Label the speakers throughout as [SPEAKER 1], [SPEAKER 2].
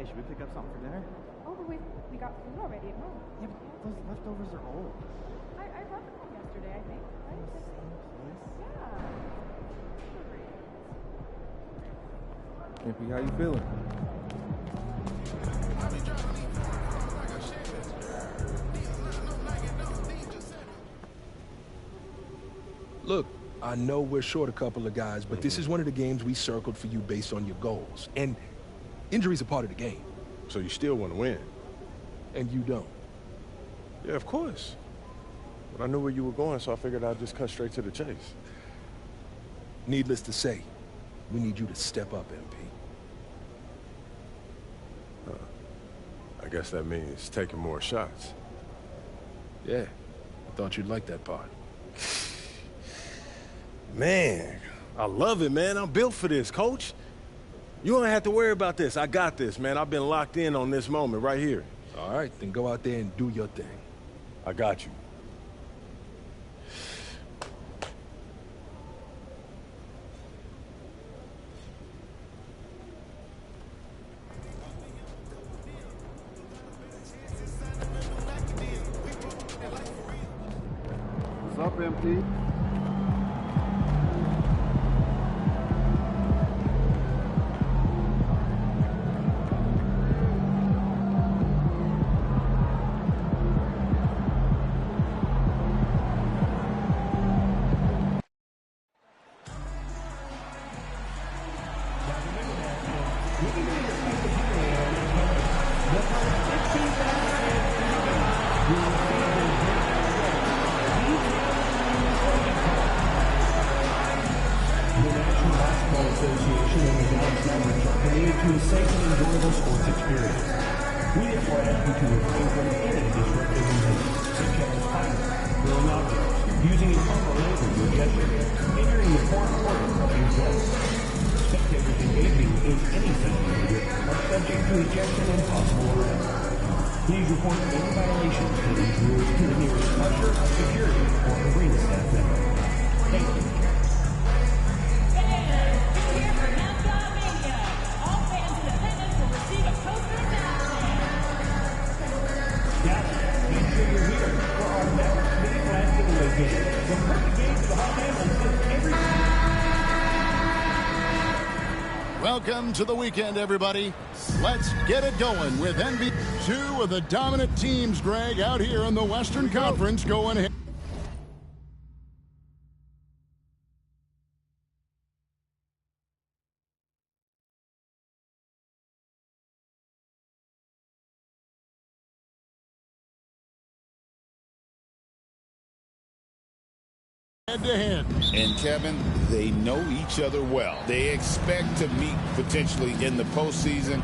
[SPEAKER 1] should we pick up something for dinner?
[SPEAKER 2] Oh, but we got food already at home.
[SPEAKER 1] Yeah, but those leftovers are old.
[SPEAKER 2] I brought them home yesterday, I think, right? Yeah.
[SPEAKER 3] MP, how you feeling?
[SPEAKER 4] Look, I know we're short a couple of guys, but this is one of the games we circled for you based on your goals. And injuries are part of the game.
[SPEAKER 3] So you still want to win?
[SPEAKER 4] And you don't?
[SPEAKER 3] Yeah, of course. But I knew where you were going, so I figured I'd just cut straight to the chase.
[SPEAKER 4] Needless to say, we need you to step up, MP.
[SPEAKER 3] I guess that means taking more shots.
[SPEAKER 4] Yeah, I thought you'd like that part.
[SPEAKER 3] Man, I love it, man. I'm built for this, Coach. You don't have to worry about this. I got this, man. I've been locked in on this moment right here.
[SPEAKER 4] All right, then go out there and do your thing.
[SPEAKER 3] I got you.
[SPEAKER 1] What's up, MP?
[SPEAKER 5] Please report any violations to these rules to the nearest usher, security, or arena staff member. Thank you.
[SPEAKER 6] And here for NASCAR Mania. All fans in attendance will receive a poster announcement.
[SPEAKER 5] Guys, make sure you're here for our next mini flag giveaway game. The perfect game for the hot families every.
[SPEAKER 7] Welcome to the weekend, everybody. Let's get it going with NBA. Two of the dominant teams, Greg, out here in the Western Conference going ahead. Head-to-head.
[SPEAKER 8] And Kevin, they know each other well. They expect to meet potentially in the postseason,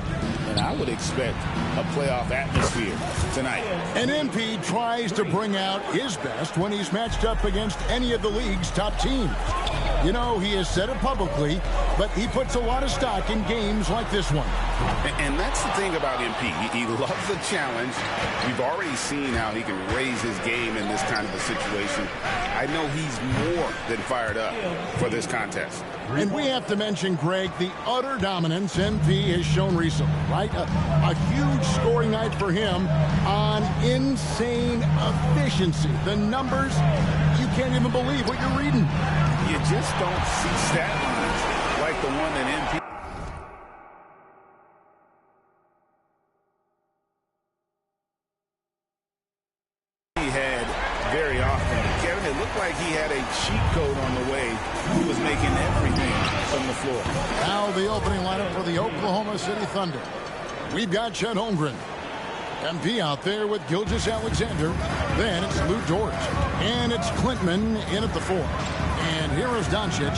[SPEAKER 8] and I would expect a playoff atmosphere tonight.
[SPEAKER 7] And MP tries to bring out his best when he's matched up against any of the league's top teams. You know, he has said it publicly, but he puts a lot of stock in games like this one.
[SPEAKER 8] And that's the thing about MP. He loves a challenge. We've already seen how he can raise his game in this kind of a situation. I know he's more than fired up for this contest.
[SPEAKER 7] And we have to mention, Greg, the utter dominance MP has shown recently, right? A huge scoring night for him on insane efficiency. The numbers, you can't even believe what you're reading.
[SPEAKER 8] You just don't see stat lines like the one that MP... had very often. Kevin, it looked like he had a cheat code on the way. He was making everything from the floor.
[SPEAKER 7] Now the opening lineup for the Oklahoma City Thunder. We've got Chet Holmgren. MP out there with Gilgeous-Alexander. Then it's Lou Dort. And it's Klintman in at the 4. And here is Doncic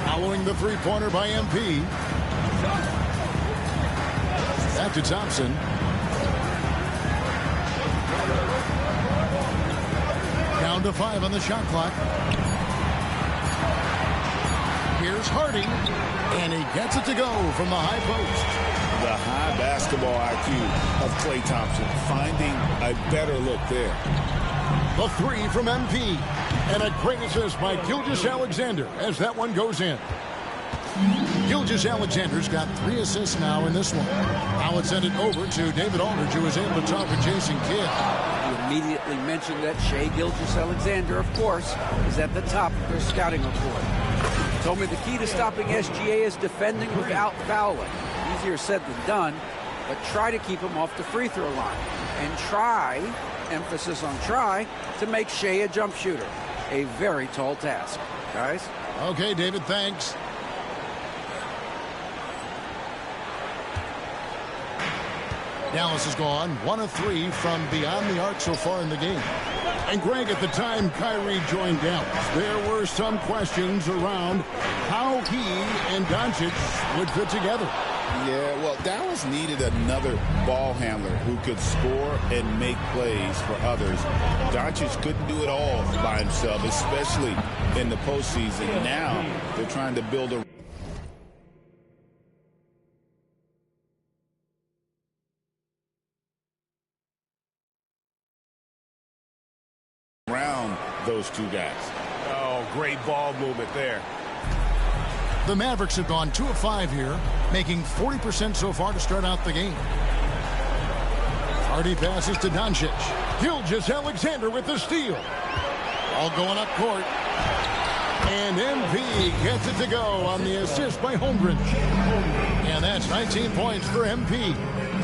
[SPEAKER 7] following the three-pointer by MP. Back to Thompson. Down to 5 on the shot clock. Here's Hardy, and he gets it to go from the high post.
[SPEAKER 8] The high basketball IQ of Klay Thompson, finding a better look there.
[SPEAKER 7] The 3 from MP, and a great assist by Gilgeous-Alexander as that one goes in. Gilgeous-Alexander's got 3 assists now in this one. Now let's send it over to David Aldridge, who was able to talk with Jason Kidd.
[SPEAKER 9] You immediately mentioned that Shai Gilgeous-Alexander, of course, is at the top of their scouting report. He told me the key to stopping SGA is defending without fouling. Easier said than done, but try to keep him off the free throw line. And try, emphasis on try, to make Shai a jump shooter. A very tall task. Guys?
[SPEAKER 7] Okay, David, thanks. Dallas has gone 1 of 3 from beyond the arc so far in the game. And Greg, at the time Kyrie joined Dallas, there were some questions around how he and Doncic would fit together.
[SPEAKER 8] Yeah, well, Dallas needed another ball handler who could score and make plays for others. Doncic couldn't do it all by himself, especially in the postseason. Now they're trying to build a around those two guys.
[SPEAKER 3] Oh, great ball movement there.
[SPEAKER 7] The Mavericks have gone 2 of 5 here, making 40% so far to start out the game. Hardy passes to Doncic. Gilgeous-Alexander with the steal. All going up court. And MP gets it to go on the assist by Holmgren. And that's 19 points for MP.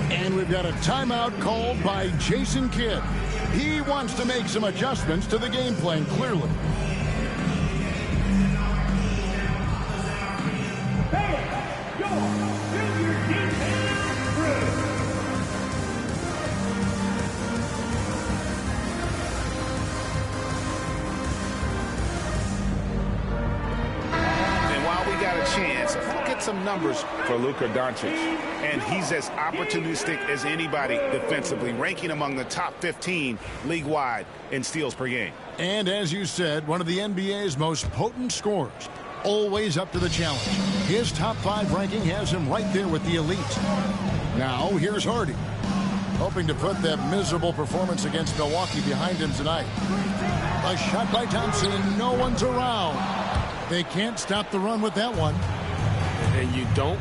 [SPEAKER 7] And we've got a timeout called by Jason Kidd. He wants to make some adjustments to the game plan, clearly.
[SPEAKER 8] Chance. Look at some numbers for Luka Doncic. And he's as opportunistic as anybody defensively, ranking among the top 15 league-wide in steals per game.
[SPEAKER 7] And as you said, one of the NBA's most potent scorers. Always up to the challenge. His top 5 ranking has him right there with the elite. Now, here's Hardy. Hoping to put that miserable performance against Milwaukee behind him tonight. A shot by Thompson. No one's around. They can't stop the run with that one.
[SPEAKER 3] And you don't.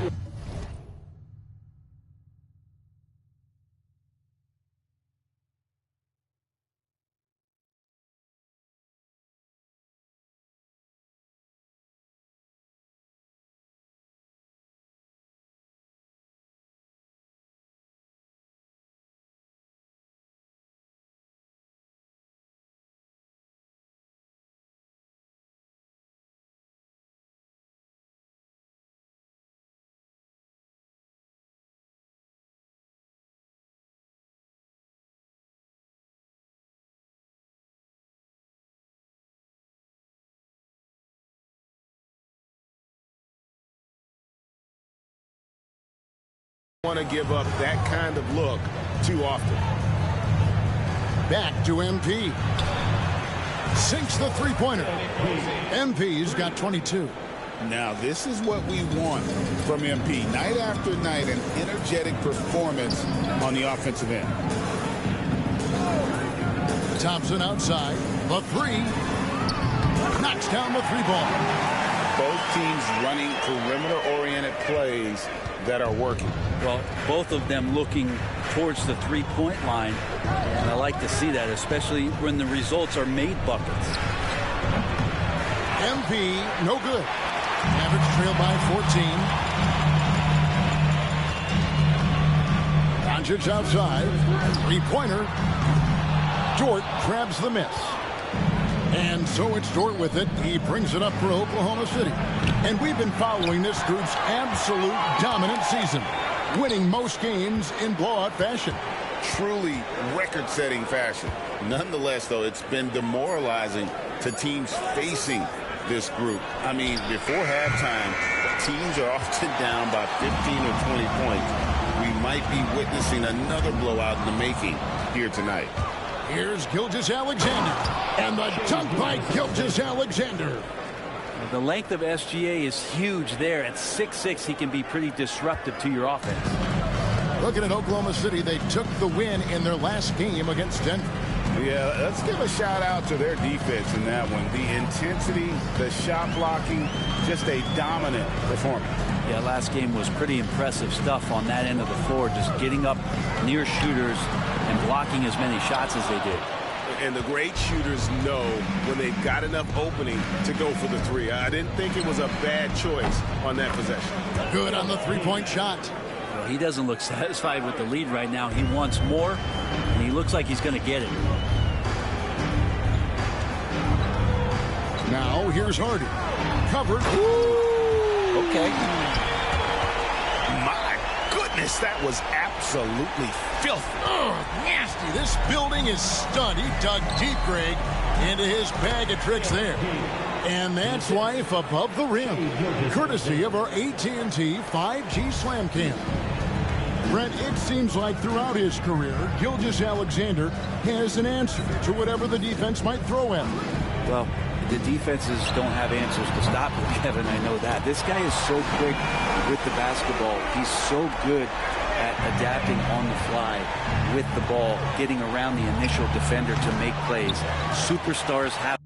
[SPEAKER 3] Want to give up that kind of look too often.
[SPEAKER 7] Back to MP. Sinks the three-pointer. MP's got 22.
[SPEAKER 8] Now, this is what we want from MP. Night after night, an energetic performance on the offensive end.
[SPEAKER 7] Thompson outside. The 3. Knocks down the 3-ball.
[SPEAKER 8] Both teams running perimeter-oriented plays that are working.
[SPEAKER 10] Well, both of them looking towards the three-point line, and I like to see that, especially when the results are made buckets.
[SPEAKER 7] MP, no good. Mavericks trail by 14. Doncic outside. 3-pointer. Dort grabs the miss. And so it's Dort with it. He brings it up for Oklahoma City. And we've been following this group's absolute dominant season, winning most games in blowout fashion.
[SPEAKER 8] Truly record-setting fashion. Nonetheless, though, it's been demoralizing to teams facing this group. I mean, before halftime, teams are often down by 15 or 20 points. We might be witnessing another blowout in the making here tonight.
[SPEAKER 7] Here's Gilgeous-Alexander, and the dunk by Gilgeous-Alexander.
[SPEAKER 10] The length of SGA is huge there. At 6'6", he can be pretty disruptive to your offense.
[SPEAKER 7] Looking at Oklahoma City, they took the win in their last game against Denver.
[SPEAKER 8] Yeah, let's give a shout out to their defense in that one. The intensity, the shot blocking, just a dominant performance.
[SPEAKER 10] Yeah, last game was pretty impressive stuff on that end of the floor, just getting up near shooters and blocking as many shots as they did.
[SPEAKER 3] And the great shooters know when they've got enough opening to go for the three. I didn't think it was a bad choice on that possession.
[SPEAKER 7] Good on the three-point shot.
[SPEAKER 10] Well, he doesn't look satisfied with the lead right now. He wants more, and he looks like he's going to get it.
[SPEAKER 7] Now here's Hardy. Covered.
[SPEAKER 9] Okay.
[SPEAKER 8] My goodness, that was absolutely filthy.
[SPEAKER 7] Oh, nasty. This building is stunned. He dug deep, Greg, into his bag of tricks there. And that's life above the rim, courtesy of our AT&T 5G Slam Cam. Brent, it seems like throughout his career, Gilgeous-Alexander has an answer to whatever the defense might throw at him.
[SPEAKER 10] Well, the defenses don't have answers to stop him, Kevin. I know that. This guy is so quick with the basketball. He's so good at adapting on the fly with the ball, getting around the initial defender to make plays. Superstars have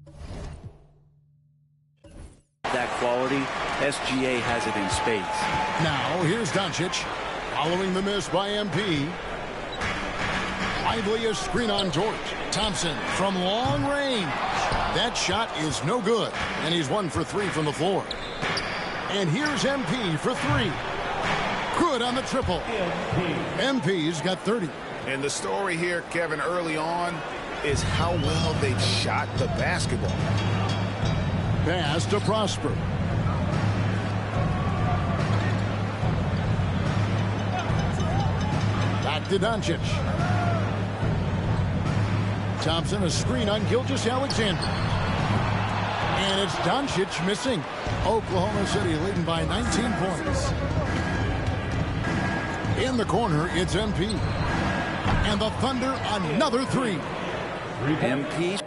[SPEAKER 10] that quality. SGA has it in spades.
[SPEAKER 7] Now, here's Doncic. Following the miss by MP. Lively a screen on George. Thompson from long range. That shot is no good. And he's 1 for 3 from the floor. And here's MP for 3. Good on the triple. MP's got 30.
[SPEAKER 8] And the story here, Kevin, early on is how well they've shot the basketball.
[SPEAKER 7] Pass to Prosper. Back to Doncic. Thompson, a screen on Gilgeous-Alexander. And it's Doncic missing. Oklahoma City leading by 19 points. In the corner, it's MP. And the Thunder, another 3.
[SPEAKER 10] MP.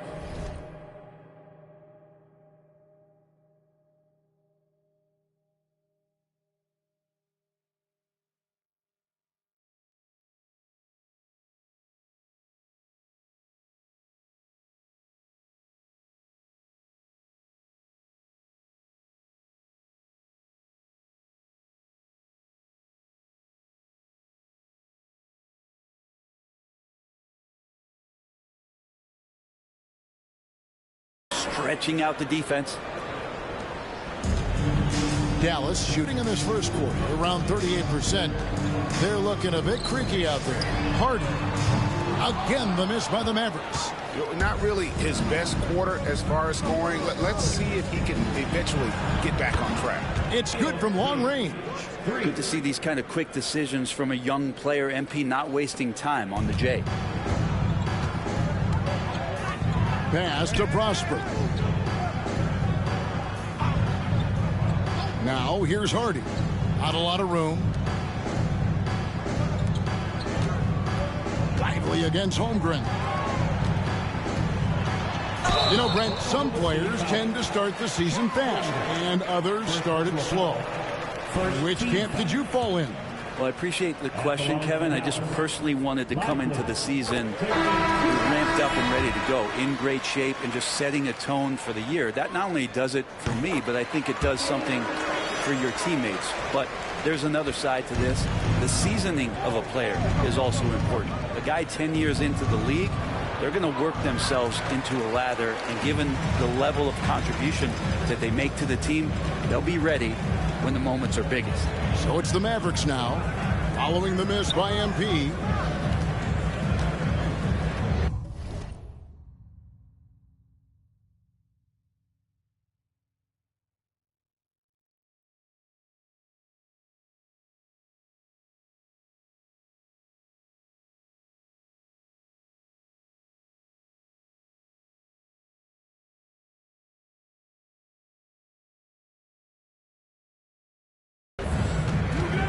[SPEAKER 10] Stretching out the defense.
[SPEAKER 7] Dallas shooting in this first quarter around 38%. They're looking a bit creaky out there. Hardy. Again, the miss by the Mavericks.
[SPEAKER 8] Not really his best quarter as far as scoring. Let's see if he can eventually get back on track.
[SPEAKER 7] It's good from long range.
[SPEAKER 10] Good to see these kind of quick decisions from a young player. MP not wasting time on the J.
[SPEAKER 7] Pass to Prosper. Now here's Hardy. Not a lot of room. Lively against Holmgren. You know, Brent, some players tend to start the season fast, and others start it slow. Which camp did you fall in?
[SPEAKER 10] Well, I appreciate the question, Kevin. I just personally wanted to come into the season ramped up and ready to go, in great shape, and just setting a tone for the year. That not only does it for me, but I think it does something for your teammates. But there's another side to this. The seasoning of a player is also important. A guy 10 years into the league, they're going to work themselves into a lather, and given the level of contribution that they make to the team, they'll be ready when the moments are biggest.
[SPEAKER 7] So it's the Mavericks now, following the miss by MP.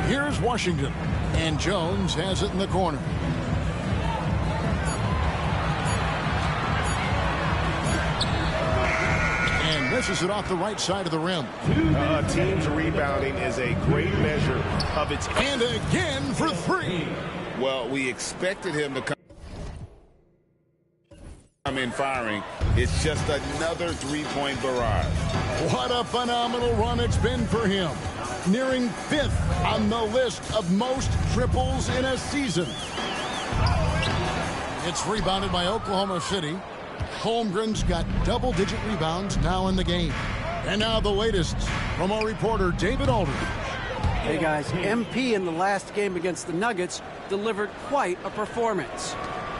[SPEAKER 7] Here's Washington, and Jones has it in the corner. And misses it off the right side of the rim.
[SPEAKER 8] Team's rebounding is a great measure of its...
[SPEAKER 7] And again for 3.
[SPEAKER 8] Well, we expected him to come. come in firing. It's just another three-point barrage.
[SPEAKER 7] What a phenomenal run it's been for him. Nearing 5th on the list of most triples in a season. It's rebounded by Oklahoma City. Holmgren's got double-digit rebounds now in the game. And now the latest from our reporter, David Aldridge.
[SPEAKER 9] Hey guys, MP in the last game against the Nuggets delivered quite a performance.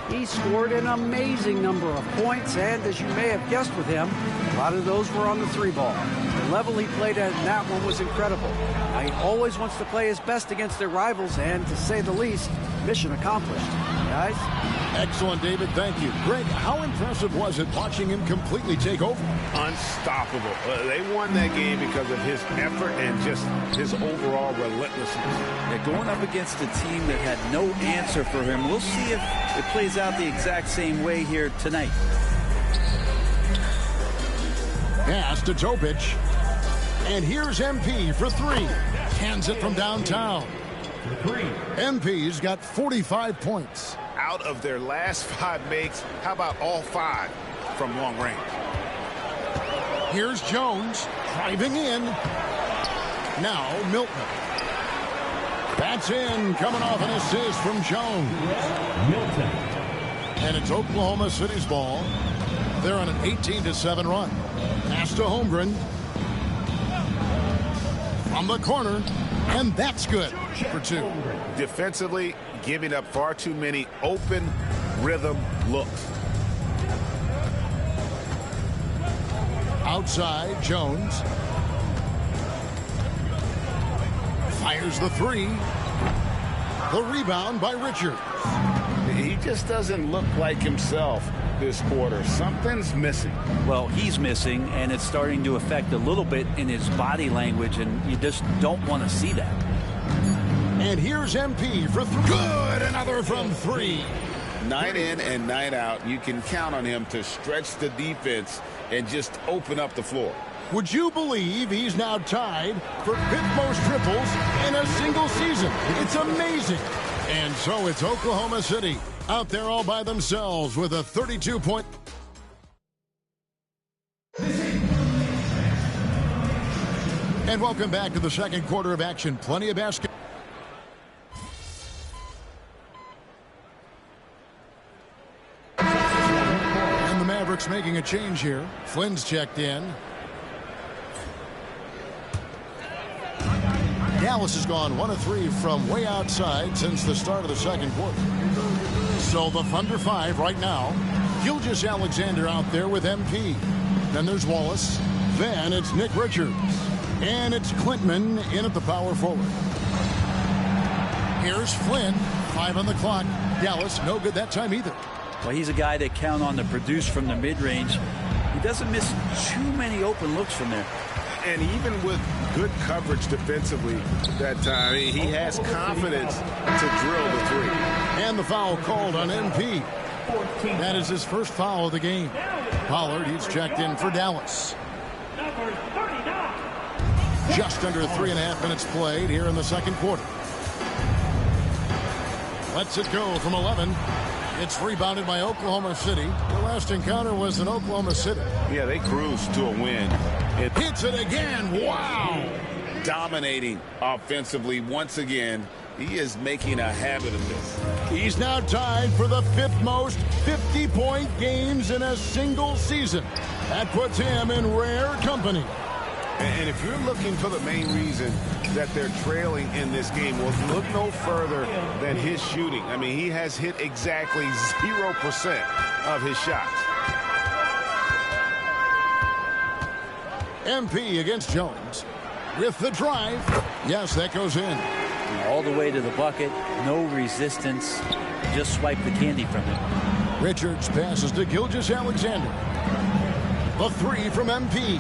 [SPEAKER 9] He scored an amazing number of points, and as you may have guessed with him, a lot of those were on the 3-ball. The level he played at in that one was incredible. Now, he always wants to play his best against their rivals, and to say the least, mission accomplished. Guys?
[SPEAKER 7] Excellent, David. Thank you. Greg, how impressive was it watching him completely take over?
[SPEAKER 8] Unstoppable. They won that game because of his effort and just his overall relentlessness.
[SPEAKER 10] Yeah, going up against a team that had no answer for him, we'll see if it plays out the exact same way here tonight.
[SPEAKER 7] Pass to Topic. And here's MP for 3. Hands it from downtown. MP's got 45 points.
[SPEAKER 8] Out of their last 5 makes, how about all 5 from long range?
[SPEAKER 7] Here's Jones driving in. Now Milton. That's in, coming off an assist from Jones.
[SPEAKER 5] Milton.
[SPEAKER 7] And it's Oklahoma City's ball. They're on an 18-7 run. Pass to Holmgren. From the corner. And that's good for 2.
[SPEAKER 8] Defensively, giving up far too many open rhythm looks.
[SPEAKER 7] Outside, Jones. Fires the 3. The rebound by Richards.
[SPEAKER 8] He just doesn't look like himself this quarter. Something's missing.
[SPEAKER 10] Well, he's missing, and it's starting to affect a little bit in his body language, and you just don't want to see that.
[SPEAKER 7] And here's MP for 3. Good! Another from 3.
[SPEAKER 8] Night in and night out, you can count on him to stretch the defense and just open up the floor.
[SPEAKER 7] Would you believe he's now tied for 5th most triples in a single season? It's amazing. And so it's Oklahoma City out there all by themselves with a 32-point. And welcome back to the second quarter of action. Plenty of basketball. And the Mavericks making a change here. Flynn's checked in. Dallas has gone 1 of 3 from way outside since the start of the second quarter. So the Thunder 5 right now. Gilgeous-Alexander out there with MP. Then there's Wallace. Then it's Nick Richards. And it's Klintman in at the power forward. Here's Flynn. 5 on the clock. Dallas, no good that time either.
[SPEAKER 10] Well, he's a guy that count on to produce from the mid-range. He doesn't miss too many open looks from there.
[SPEAKER 8] And even with good coverage defensively that time, he has confidence to drill the 3.
[SPEAKER 7] And the foul called on MP. That is his first foul of the game. Pollard, he's checked in for Dallas. Just under 3.5 minutes played here in the second quarter. Lets it go from 11. It's rebounded by Oklahoma City. The last encounter was in Oklahoma City.
[SPEAKER 8] Yeah, they cruised to a win.
[SPEAKER 7] It hits it again. Wow.
[SPEAKER 8] Dominating offensively once again. He is making a habit of this.
[SPEAKER 7] He's now tied for the 5th most 50-point games in a single season. That puts him in rare company.
[SPEAKER 8] And if you're looking for the main reason that they're trailing in this game, well, look no further than his shooting. I mean, he has hit exactly 0% of his shots.
[SPEAKER 7] MP against Jones with the drive. Yes, that goes in.
[SPEAKER 10] All the way to the bucket, no resistance, just swipe the candy from it.
[SPEAKER 7] Richards passes to Gilgeous-Alexander. The 3 from MP.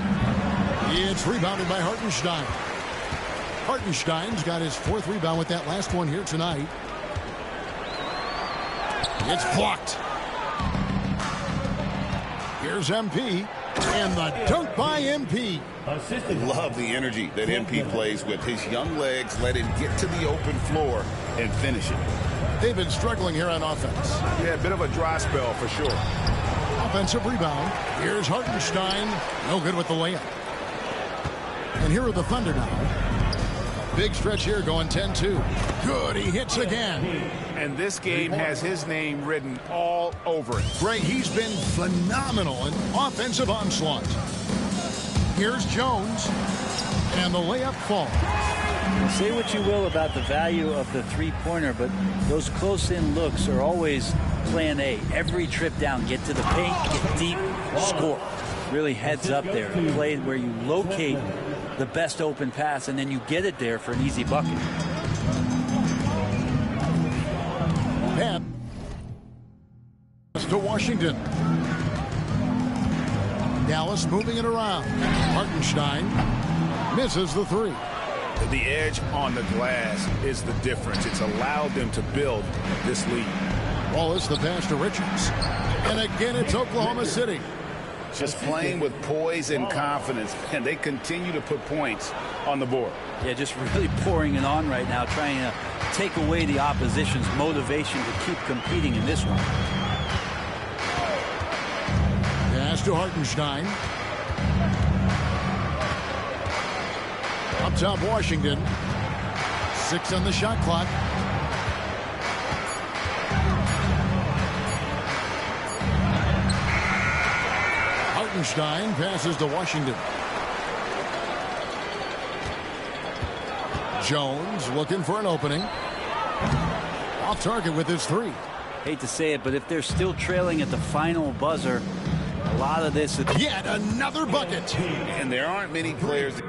[SPEAKER 7] It's rebounded by Hartenstein. Hartenstein's got his 4th rebound with that last one here tonight. It's blocked. Here's MP. And the dunk by MP.
[SPEAKER 8] Love the energy that MP plays with. His young legs let him get to the open floor and finish it.
[SPEAKER 7] They've been struggling here on offense.
[SPEAKER 8] Yeah, a bit of a dry spell for sure.
[SPEAKER 7] offensive rebound. Here's Hartenstein. No good with the layup. And here are the Thunder now. Big stretch here going 10-2. Good, he hits again.
[SPEAKER 8] And this game has his name written all over it.
[SPEAKER 7] Gray, he's been phenomenal in offensive onslaught. Here's Jones. And the layup falls.
[SPEAKER 11] Say what you will about the value of the three-pointer, but those close-in looks are always plan A. Every trip down, get to the paint, get deep, score. Really heads up there. A play where you locate the best open pass, and then you get it there for an easy bucket.
[SPEAKER 7] Pass to Washington. Dallas moving it around. Hartenstein misses the three.
[SPEAKER 8] The edge on the glass is the difference. It's allowed them to build this lead.
[SPEAKER 7] Wallace, the pass to Richards. And again, it's Oklahoma City.
[SPEAKER 8] Just playing with poise and confidence, and they continue to put points on the board.
[SPEAKER 11] Yeah, just really pouring it on right now, trying to take away the opposition's motivation to keep competing in this one.
[SPEAKER 7] Pass to Hartenstein. Up top, Washington. 6 on the shot clock. Hartenstein passes to Washington. Jones looking for an opening. Off target with his three.
[SPEAKER 11] Hate to say it, but if they're still trailing at the final buzzer, a lot of this is...
[SPEAKER 7] Yet another bucket.
[SPEAKER 8] And there aren't many players...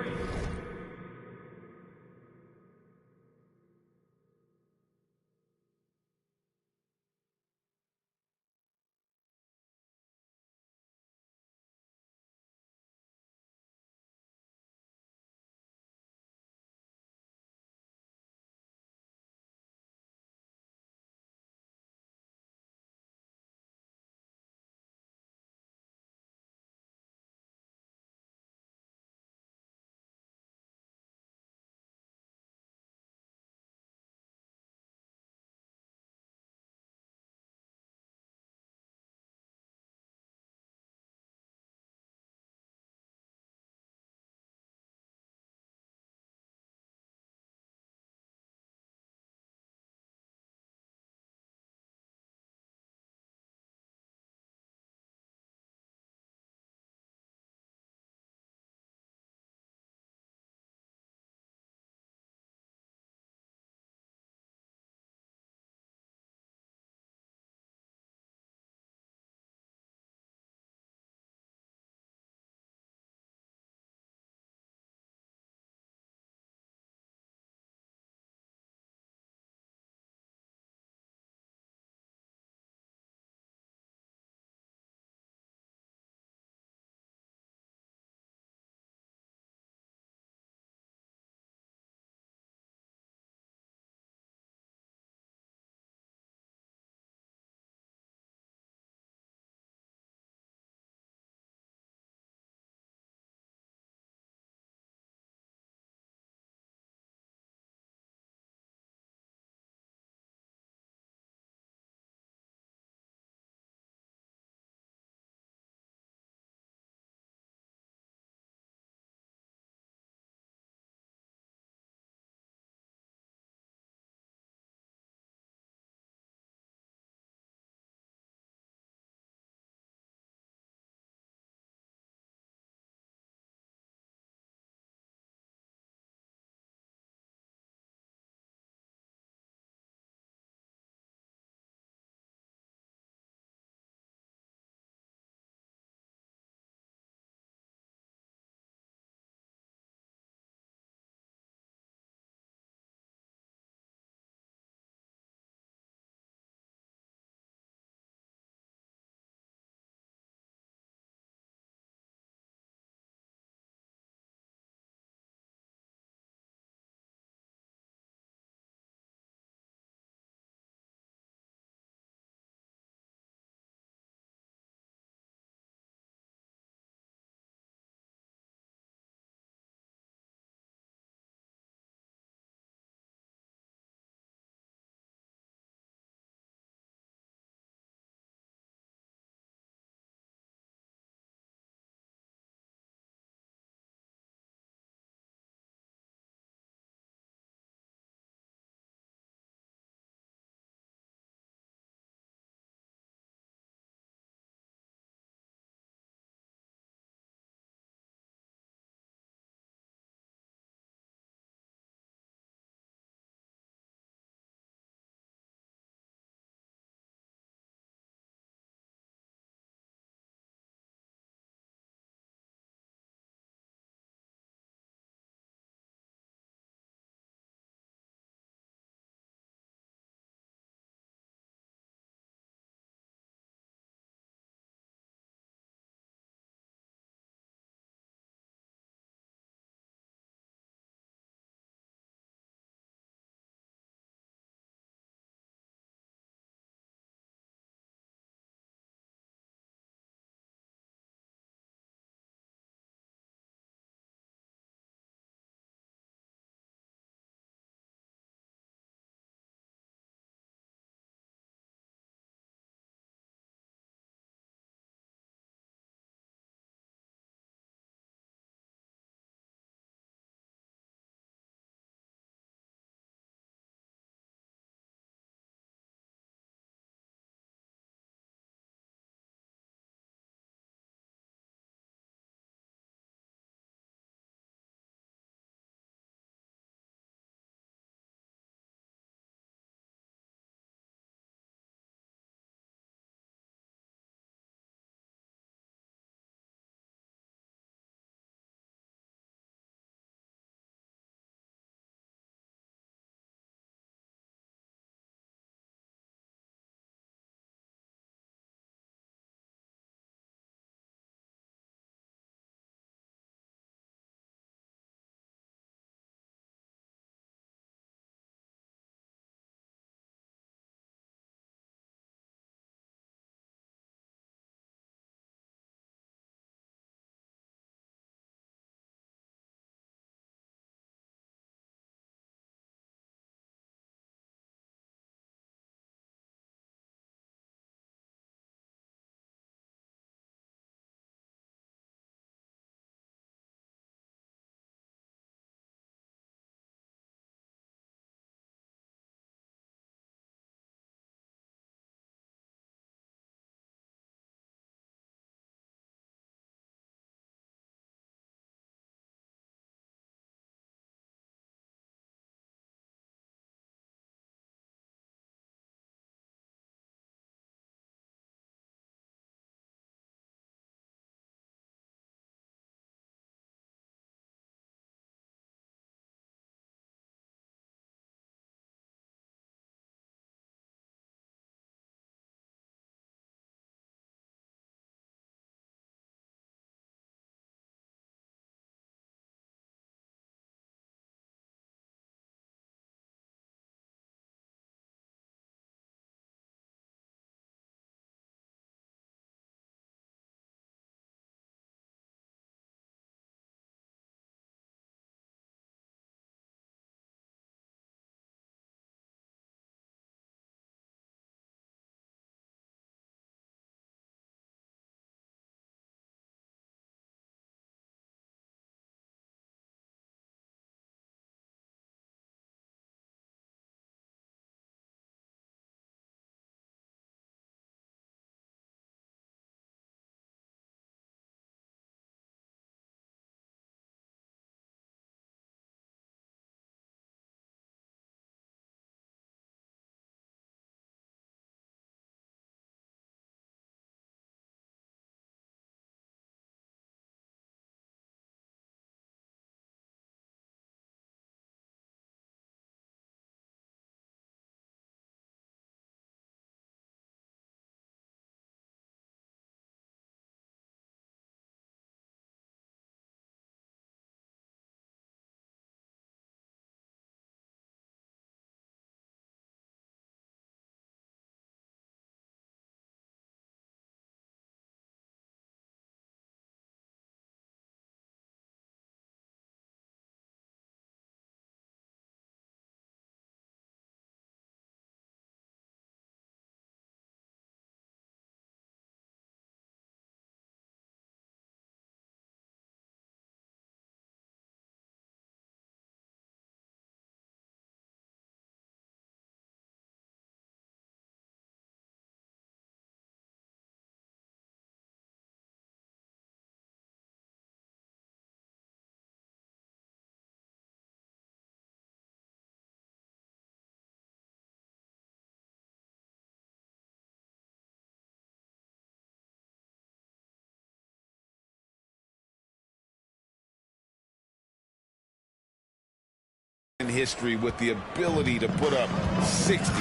[SPEAKER 8] in history with the ability to put up 60.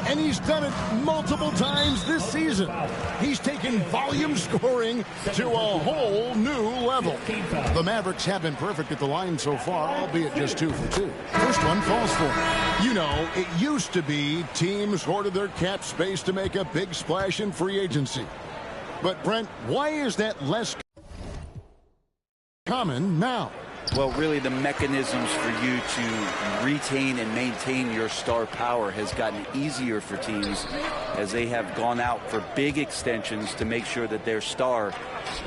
[SPEAKER 7] And he's done it multiple times this season. He's taken volume scoring to a whole new level. The Mavericks have been perfect at the line so far, albeit just 2 for 2. First one falls for him. You know, it used to be teams hoarded their cap space to make a big splash in free agency. But, Brent, why is that less common now?
[SPEAKER 10] Well, really, the mechanisms for you to retain and maintain your star power has gotten easier for teams as they have gone out for big extensions to make sure that their star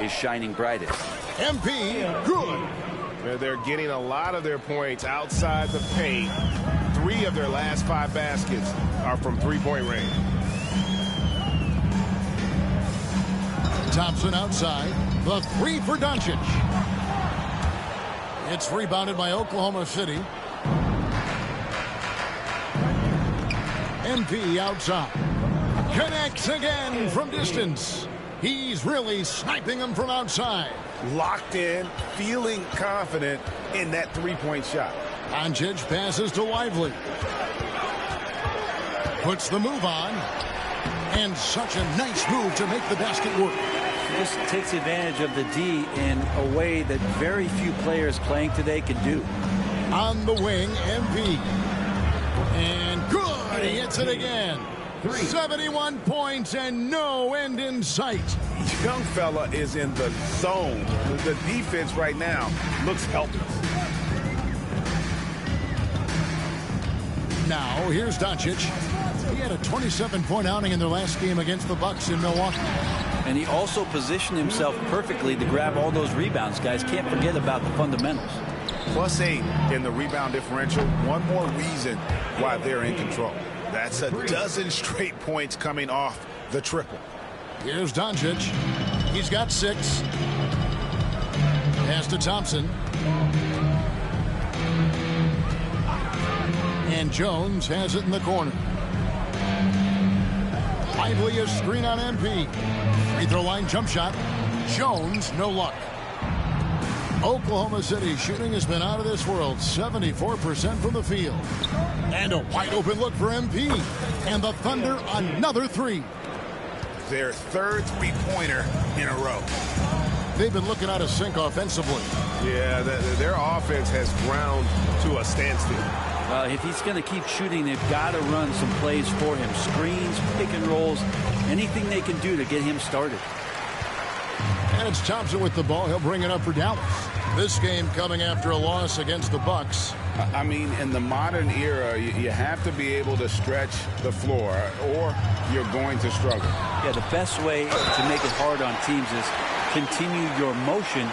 [SPEAKER 10] is shining brightest.
[SPEAKER 7] MP, good.
[SPEAKER 12] They're getting a lot of their points outside the paint. 3 of their last 5 baskets are from three-point range.
[SPEAKER 7] Thompson outside. The 3 for Doncic. It's rebounded by Oklahoma City. MP outside. Connects again from distance. He's really sniping them from outside.
[SPEAKER 12] Locked in, feeling confident in that three-point shot.
[SPEAKER 7] Doncic passes to Lively. Puts the move on. And such a nice move to make the basket work.
[SPEAKER 11] Just takes advantage of the D in a way that very few players playing today can do.
[SPEAKER 7] On the wing, MP. And good! He hits it again. 71 points and no end in sight.
[SPEAKER 12] Young fella is in the zone. The defense right now looks helpless.
[SPEAKER 7] Now, here's Doncic. He had a 27-point outing in their last game against the Bucks in Milwaukee.
[SPEAKER 11] And he also positioned himself perfectly to grab all those rebounds, guys. Can't forget about the fundamentals.
[SPEAKER 12] +8 in the rebound differential. One more reason why they're in control. That's a dozen straight points coming off the triple.
[SPEAKER 7] Here's Doncic. He's got 6. Pass to Thompson. And Jones has it in the corner. Lively a screen on MP. Free throw line jump shot. Jones, no luck. Oklahoma City shooting has been out of this world. 74% from the field. And a wide open look for MP. And the Thunder another 3.
[SPEAKER 12] Their 3rd three-pointer in a row.
[SPEAKER 7] They've been looking out of sync offensively.
[SPEAKER 12] Yeah, their offense has ground to a standstill.
[SPEAKER 11] If he's going to keep shooting, they've got to run some plays for him. Screens, pick and rolls, anything they can do to get him started.
[SPEAKER 7] And it's Thompson with the ball. He'll bring it up for Dallas. This game coming after a loss against the Bucks.
[SPEAKER 8] I mean, in the modern era, you have to be able to stretch the floor or you're going to struggle.
[SPEAKER 11] Yeah, the best way to make it hard on teams is continue your motion.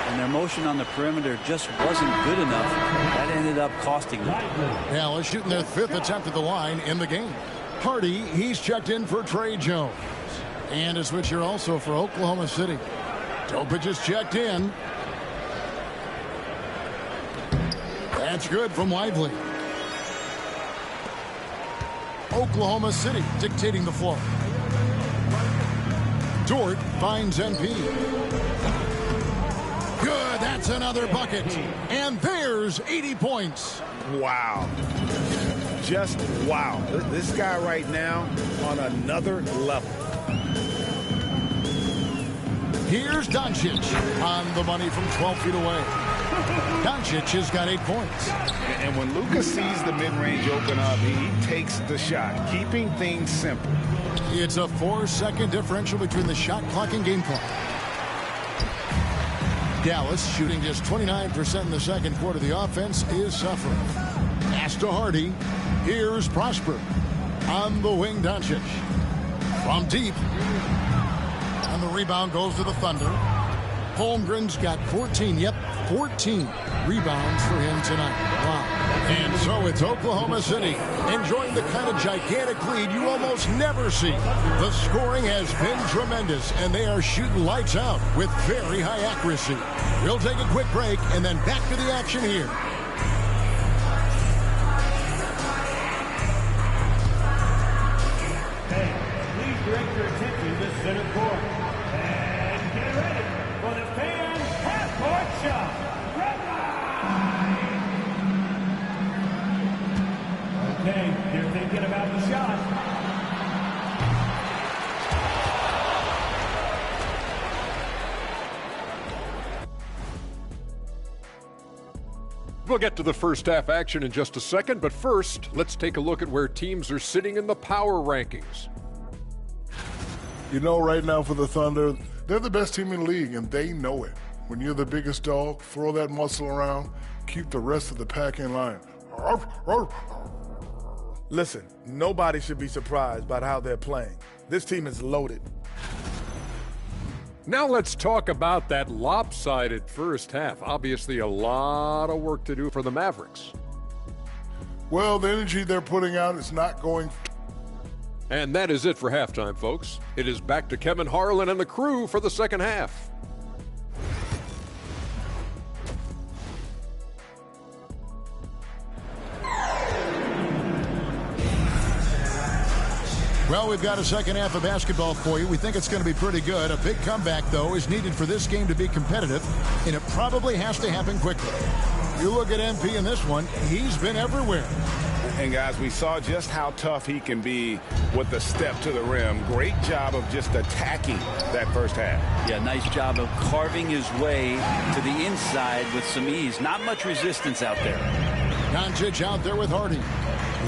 [SPEAKER 11] And their motion on the perimeter just wasn't good enough. That ended up costing them.
[SPEAKER 7] Dallas shooting their 5th attempt at the line in the game. Hardy, he's checked in for Trey Jones. And a switch here also for Oklahoma City. Topic is checked in. That's good from Lively. Oklahoma City dictating the floor. Dort finds MP. Good, that's another bucket. And there's 80 points.
[SPEAKER 12] Wow. Just wow. This guy right now on another level.
[SPEAKER 7] Here's Doncic on the money from 12 feet away. Doncic has got 8 points.
[SPEAKER 8] And when Luka sees the mid-range open up, he takes the shot, keeping things simple.
[SPEAKER 7] It's a 4-second differential between the shot clock and game clock. Dallas shooting just 29% in the second quarter. The offense is suffering. Pass to Hardy. Here's Prosper. On the wing, Doncic. From deep. And the rebound goes to the Thunder. Holmgren's got 14. Yep, 14 rebounds for him tonight. Wow. And so it's Oklahoma City enjoying the kind of gigantic lead you almost never see. The scoring has been tremendous, and they are shooting lights out with very high accuracy. We'll take a quick break and then back to the action here.
[SPEAKER 5] Please direct your attention to center court. And get ready for the fan half-court shot. Okay, they're thinking about the shot.
[SPEAKER 13] We'll get to the first half action in just a second, but first, let's take a look at where teams are sitting in the power rankings.
[SPEAKER 14] You know, right now for the Thunder, they're the best team in the league, and they know it. When you're the biggest dog, throw that muscle around, keep the rest of the pack in line.
[SPEAKER 15] Listen, nobody should be surprised by how they're playing. This team is loaded.
[SPEAKER 13] Now let's talk about that lopsided first half. Obviously, a lot of work to do for the Mavericks.
[SPEAKER 14] Well, the energy they're putting out is not going.
[SPEAKER 13] And that is it for halftime, folks. It is back to Kevin Harlan and the crew for the second half.
[SPEAKER 7] Well, we've got a second half of basketball for you. We think it's going to be pretty good. A big comeback, though, is needed for this game to be competitive, and it probably has to happen quickly. You look at MP in this one, he's been everywhere.
[SPEAKER 8] And, guys, we saw just how tough he can be with the step to the rim. Great job of just attacking that first half.
[SPEAKER 10] Yeah, nice job of carving his way to the inside with some ease. Not much resistance out there.
[SPEAKER 7] Doncic out there with Hardy.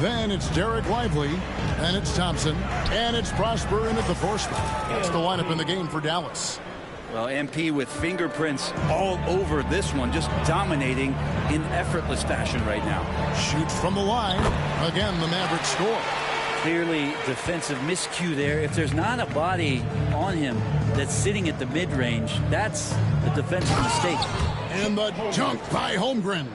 [SPEAKER 7] Then it's Derek Lively, and it's Thompson, and it's Prosper in at the 4 spot. That's the lineup in the game for Dallas.
[SPEAKER 10] Well, MP with fingerprints all over this one, just dominating in effortless fashion right now.
[SPEAKER 7] Shoots from the line. Again, the Mavericks score.
[SPEAKER 11] Clearly defensive miscue there. If there's not a body on him that's sitting at the mid-range, that's a defensive mistake.
[SPEAKER 7] And the dunk by Holmgren.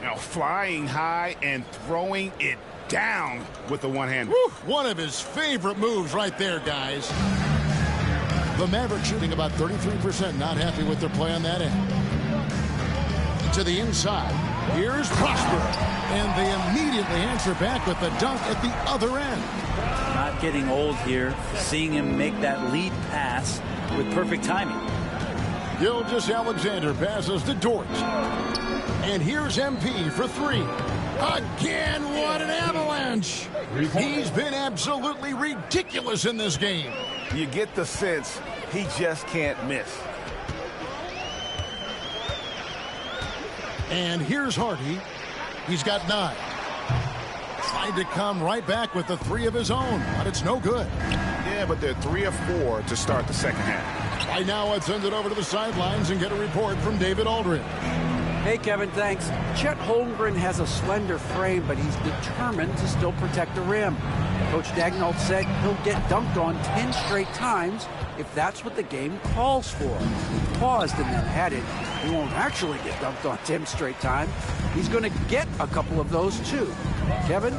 [SPEAKER 8] Now flying high and throwing it down with the one-hander.
[SPEAKER 7] One of his favorite moves right there, guys. The Mavericks shooting about 33%. Not happy with their play on that end. To the inside. Here's Prosper. And they immediately answer back with the dunk at the other end.
[SPEAKER 11] Not getting old here. Seeing him make that lead pass with perfect timing.
[SPEAKER 7] Gilgeous-Alexander passes to Dort. And here's MP for 3. Again, what an avalanche. He's been absolutely ridiculous in this game.
[SPEAKER 15] You get the sense he just can't miss.
[SPEAKER 7] And here's Hardy. He's got 9. Tried to come right back with the 3 of his own, but it's no good.
[SPEAKER 8] Yeah, but they're 3 of 4 to start the second half.
[SPEAKER 7] Right now, let's send it over to the sidelines and get a report from David Aldridge.
[SPEAKER 9] Hey, Kevin, thanks. Chet Holmgren has a slender frame, but he's determined to still protect the rim. Coach Daigneault said he'll get dunked on 10 straight times if that's what the game calls for. He paused and then added, he won't actually get dunked on 10 straight times. He's going to get a couple of those, too. Kevin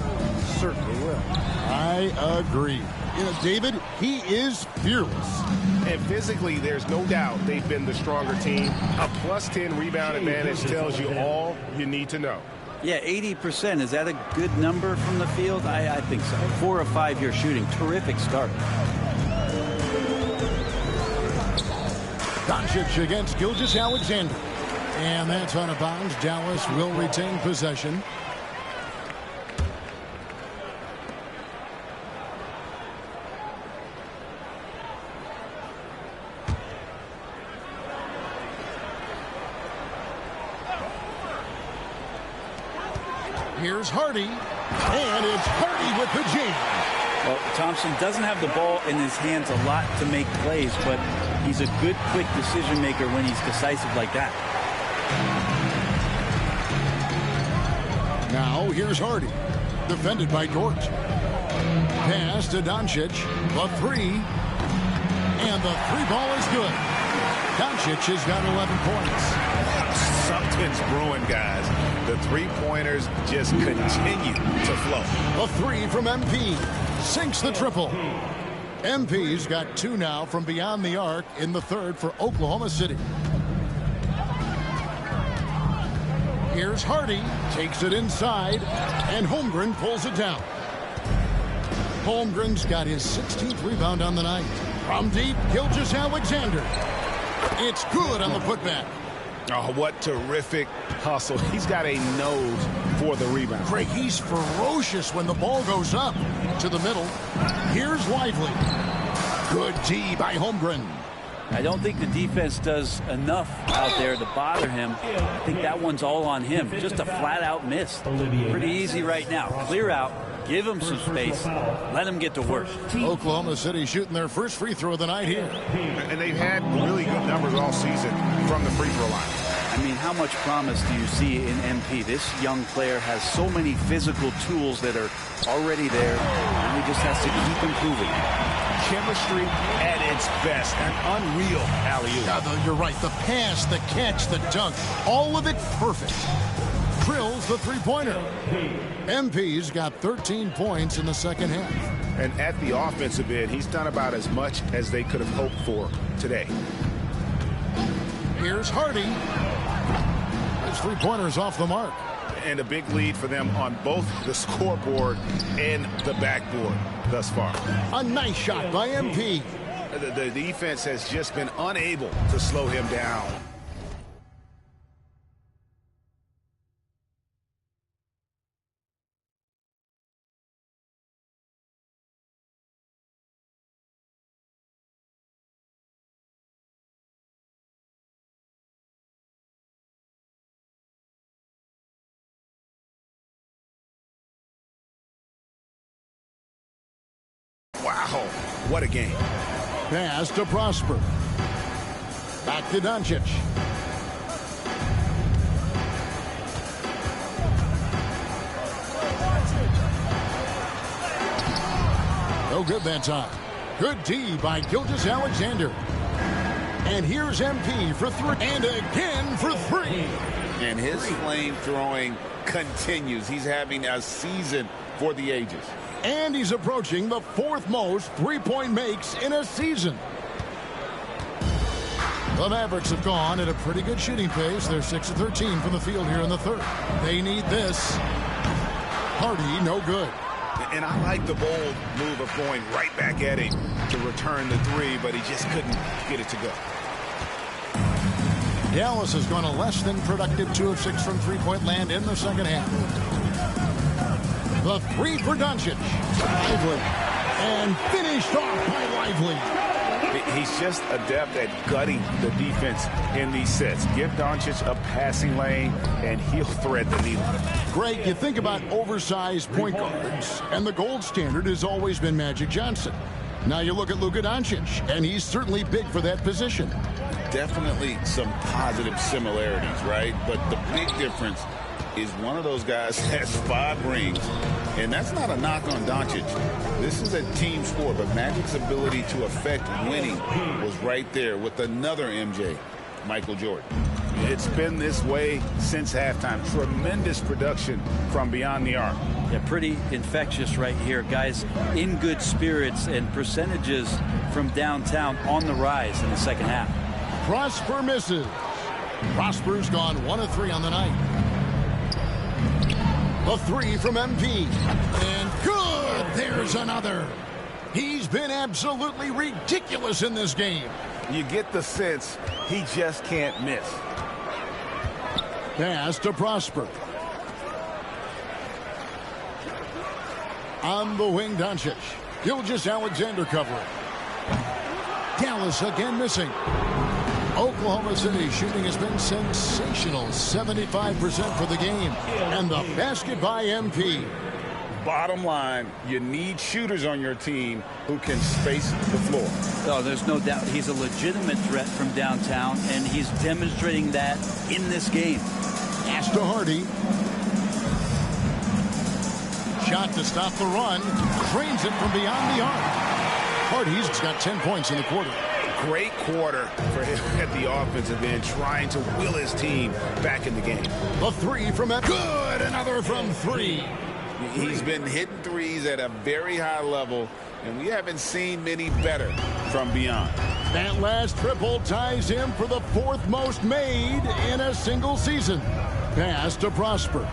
[SPEAKER 9] certainly will.
[SPEAKER 7] I agree. You know, David, he is fearless.
[SPEAKER 8] And physically, there's no doubt they've been the stronger team. A +10 rebound advantage tells you all you need to know.
[SPEAKER 10] Yeah, 80%. Is that a good number from the field? I think so. 4 of 5 here shooting. Terrific start.
[SPEAKER 7] Doncic against Gilgeous-Alexander. And that's out of bounds. Dallas will retain possession. Here's Hardy, and it's Hardy with the jam.
[SPEAKER 10] Well, Thompson doesn't have the ball in his hands a lot to make plays, but he's a good, quick decision maker when he's decisive like that.
[SPEAKER 7] Now here's Hardy, defended by Dort. Pass to Doncic, the 3, and the 3 ball is good. Doncic has got 11 points.
[SPEAKER 8] Something's brewing, guys. The 3-pointers just continue to flow.
[SPEAKER 7] A 3 from MP. Sinks the triple. MP's got 2 now from beyond the arc in the 3rd for Oklahoma City. Here's Hardy. Takes it inside. And Holmgren pulls it down. Holmgren's got his 16th rebound on the night. From deep, Gilgeous-Alexander. It's good on the putback.
[SPEAKER 12] Oh, what terrific hustle. He's got a nose for the rebound.
[SPEAKER 7] Greg, he's ferocious when the ball goes up to the middle. Here's Lively. Good D by Holmgren.
[SPEAKER 11] I don't think the defense does enough out there to bother him. I think that one's all on him. Just a flat-out miss. Pretty easy right now. Clear out. Give him some space. Let him get to work.
[SPEAKER 7] Oklahoma City shooting their first free throw of the night here.
[SPEAKER 12] And they've had really good numbers all season from the free throw line.
[SPEAKER 10] I mean, how much promise do you see in MP? This young player has so many physical tools that are already there, and he just has to keep improving.
[SPEAKER 12] Chemistry at its best. An unreal alley-oop.
[SPEAKER 7] Yeah, you're right. The pass, the catch, the dunk, all of it perfect. Drills the three-pointer. MP's got 13 points in the second half.
[SPEAKER 12] And at the offensive end, he's done about as much as they could have hoped for today.
[SPEAKER 7] Here's Hardy. His three-pointer's off the mark.
[SPEAKER 12] And a big lead for them on both the scoreboard and the backboard thus far.
[SPEAKER 7] A nice shot by MP.
[SPEAKER 12] The defense has just been unable to slow him down. Wow, what a game.
[SPEAKER 7] Pass to Prosper. Back to Doncic. No good that time. Good D by Gilgeous-Alexander. And here's MP for three. And again for three.
[SPEAKER 8] And his flame throwing continues. He's having a season for the ages.
[SPEAKER 7] And he's approaching the fourth most three-point makes in a season. The Mavericks have gone at a pretty good shooting pace. They're 6 of 13 from the field here in the third. They need this. Hardy, no good.
[SPEAKER 12] And I like the bold move of going right back at him to return the three, but he just couldn't get it to go.
[SPEAKER 7] Dallas has gone a less than productive 2 of 6 from three-point land in the second half. The three for Doncic. Lively. And finished off by Lively.
[SPEAKER 12] He's just adept at gutting the defense in these sets. Give Doncic a passing lane, and he'll thread the needle.
[SPEAKER 7] Greg, you think about oversized point guards, and the gold standard has always been Magic Johnson. Now you look at Luka Doncic, and he's certainly big for that position.
[SPEAKER 8] Definitely some positive similarities, right? But the big difference is one of those guys has 5 rings, and that's not a knock on Doncic. This is a team sport, but Magic's ability to affect winning was right there with another MJ, Michael Jordan.
[SPEAKER 12] It's been this way since halftime. Tremendous production from beyond the arc.
[SPEAKER 11] Yeah, pretty infectious right here. Guys in good spirits, and percentages from downtown on the rise in the second half.
[SPEAKER 7] Prosper misses. Prosper's gone 1 of 3 on the night. A three from MP. And good! There's another. He's been absolutely ridiculous in this game.
[SPEAKER 12] You get the sense he just can't miss.
[SPEAKER 7] Pass to Prosper. On the wing, Doncic. Gilgeous-Alexander covering. Dallas again missing. Oklahoma City shooting has been sensational. 75% for the game. And the basket by MP.
[SPEAKER 8] Bottom line, you need shooters on your team who can space the floor.
[SPEAKER 11] Oh, there's no doubt he's a legitimate threat from downtown, and he's demonstrating that in this game.
[SPEAKER 7] Pass to Hardy. Shot to stop the run. Drains it from beyond the arc. Hardy's got 10 points in the quarter.
[SPEAKER 12] Great quarter for him at the offensive end, trying to will his team back in the game.
[SPEAKER 7] A three from that. Good. Another from 3.
[SPEAKER 8] He's been hitting threes at a very high level, and we haven't seen many better from beyond.
[SPEAKER 7] That last triple ties him for the 4th most made in a single season. Pass to Prosper.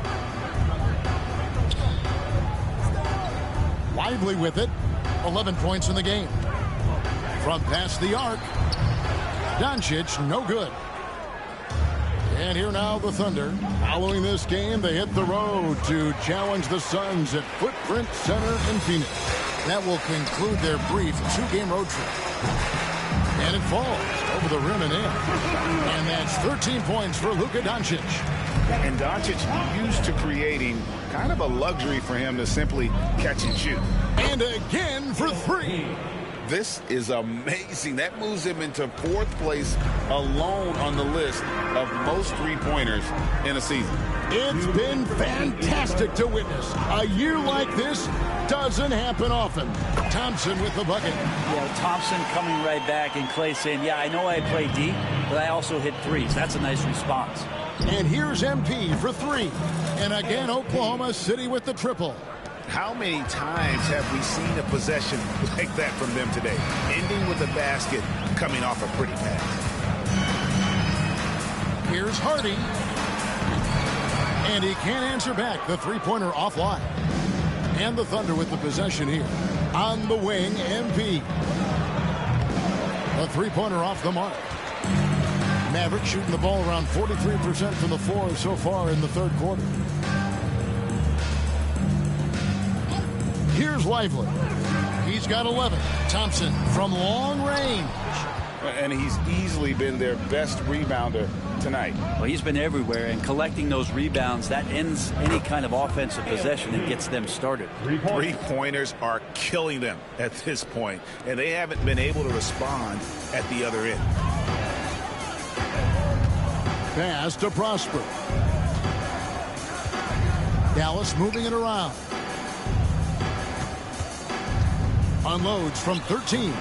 [SPEAKER 7] Lively with it. 11 points in the game. From past the arc. Doncic, no good. And here now the Thunder. Following this game, they hit the road to challenge the Suns at Footprint Center in Phoenix. That will conclude their brief 2-game road trip. And it falls over the rim and in. And that's 13 points for Luka Doncic.
[SPEAKER 8] And Doncic used to creating kind of a luxury for him to simply catch and shoot.
[SPEAKER 7] And again for 3.
[SPEAKER 8] This is amazing. That moves him into 4th place alone on the list of most three-pointers in a season.
[SPEAKER 7] It's been fantastic to witness. A year like this doesn't happen often. Thompson with the bucket.
[SPEAKER 11] Yeah, Thompson coming right back, and Clay saying, yeah, I know I play deep, but I also hit threes. That's a nice response.
[SPEAKER 7] And here's MP for 3. And again, Oklahoma City with the triple.
[SPEAKER 8] How many times have we seen a possession like that from them today? Ending with a basket, coming off a pretty pass.
[SPEAKER 7] Here's Hardy. And he can't answer back. The three-pointer offline. And the Thunder with the possession here. On the wing, MP. A three-pointer off the mark. Maverick shooting the ball around 43% from the floor so far in the third quarter. Here's Lively. He's got 11. Thompson from long range.
[SPEAKER 8] And he's easily been their best rebounder tonight.
[SPEAKER 11] Well, he's been everywhere, and collecting those rebounds, that ends any kind of offensive possession and gets them started.
[SPEAKER 8] Three-pointers are killing them at this point, and they haven't been able to respond at the other end.
[SPEAKER 7] Pass to Prosper. Dallas moving it around. Unloads from 13.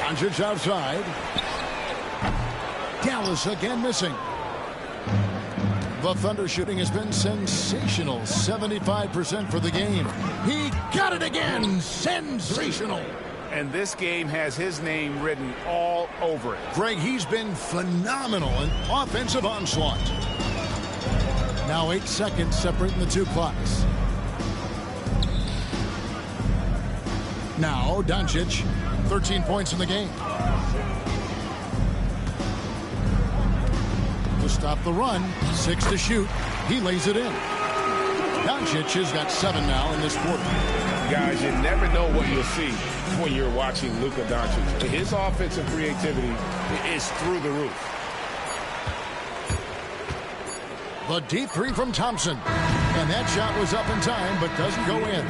[SPEAKER 7] Doncic outside. Dallas again missing. The Thunder shooting has been sensational. 75% for the game. He got it again. Sensational.
[SPEAKER 8] And this game has his name written all over it.
[SPEAKER 7] Greg, he's been phenomenal in offensive onslaught. Now 8 seconds separating the two clocks. Now Doncic, 13 points in the game. To stop the run, 6 to shoot. He lays it in. Doncic has got 7 now in this quarter.
[SPEAKER 8] Guys, you never know what you'll see when you're watching Luka Doncic. His offensive creativity is through the roof.
[SPEAKER 7] The deep 3 from Thompson. And that shot was up in time, but doesn't go in.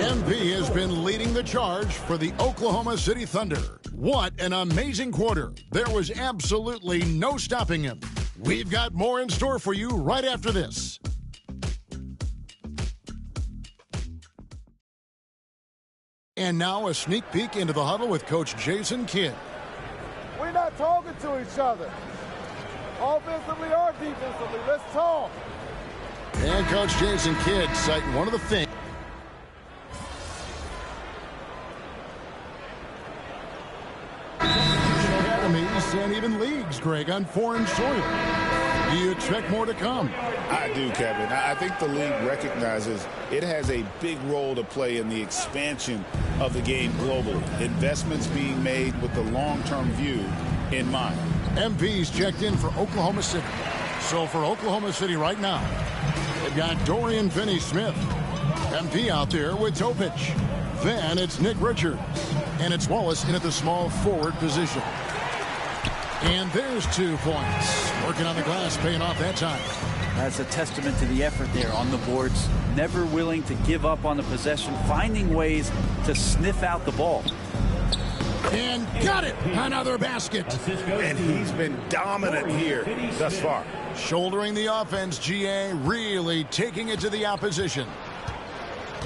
[SPEAKER 7] MP has been leading the charge for the Oklahoma City Thunder. What an amazing quarter. There was absolutely no stopping him. We've got more in store for you right after this. And now a sneak peek into the huddle with Coach Jason Kidd.
[SPEAKER 1] We're not talking to each other. Offensively or defensively, let's talk.
[SPEAKER 7] And Coach Jason Kidd citing one of the things. Academies and even leagues, Greg, on foreign soil. Do you expect more to come?
[SPEAKER 8] I do, Kevin. I think the league recognizes it has a big role to play in the expansion of the game globally. Investments being made with the long-term view in mind.
[SPEAKER 7] MP's checked in for Oklahoma City. So for Oklahoma City right now, they've got Dorian Finney-Smith. MP out there with Topic. Then it's Nick Richards. And it's Wallace in at the small forward position. And there's 2 points. Working on the glass, paying off that time.
[SPEAKER 11] That's a testament to the effort there on the boards. Never willing to give up on the possession, finding ways to sniff out the ball.
[SPEAKER 7] And got it! Another basket.
[SPEAKER 8] And he's been dominant here thus far.
[SPEAKER 7] Shouldering the offense, GA really taking it to the opposition.